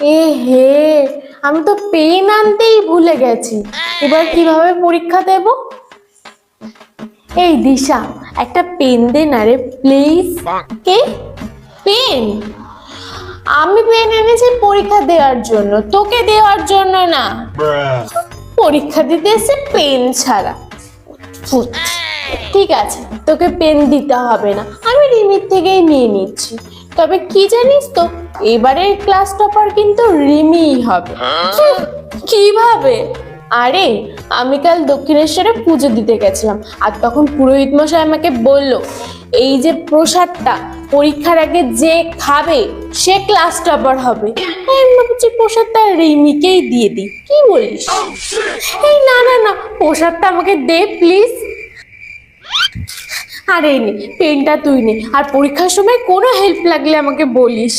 এ হে, আমি তো পেন আনতেই ভুলে গেছি। এবার কিভাবে পরীক্ষা দেব? এই দিশা, একটা পেন দে না রে প্লিজ। কে? পেন? আমি পেন এনেছি পরীক্ষা দেওয়ার জন্য, তোকে দেওয়ার জন্য না। পরীক্ষা দিতে এসে পেন ছাড়া। ফুট। ঠিক আছে, তোকে পেন দিতে হবে না, আমি রিমির থেকেই নিয়ে নিচ্ছি। তবে কি জানিস তো, এবারের ক্লাস টপার কিন্তু রিমিই হবে। কিভাবে? আরে, আমি কাল দক্ষিণেশ্বরে পুজো দিতে গেছিলাম, আর তখন পুরোহিত মশাই আমাকে বলল, এই যে প্রসাদটা পরীক্ষার আগে যে খাবে সে ক্লাস টপার হবে। আমি ভাবছি প্রসাদটা রিমিকেই দিয়ে দিই, কি বলিস? এই না না না, প্রসাদটা আমাকে দে প্লিজ। আরে নে, পেনটা তুই নে, আর পরীক্ষার সময় কোনো হেল্প লাগলে আমাকে বলিস।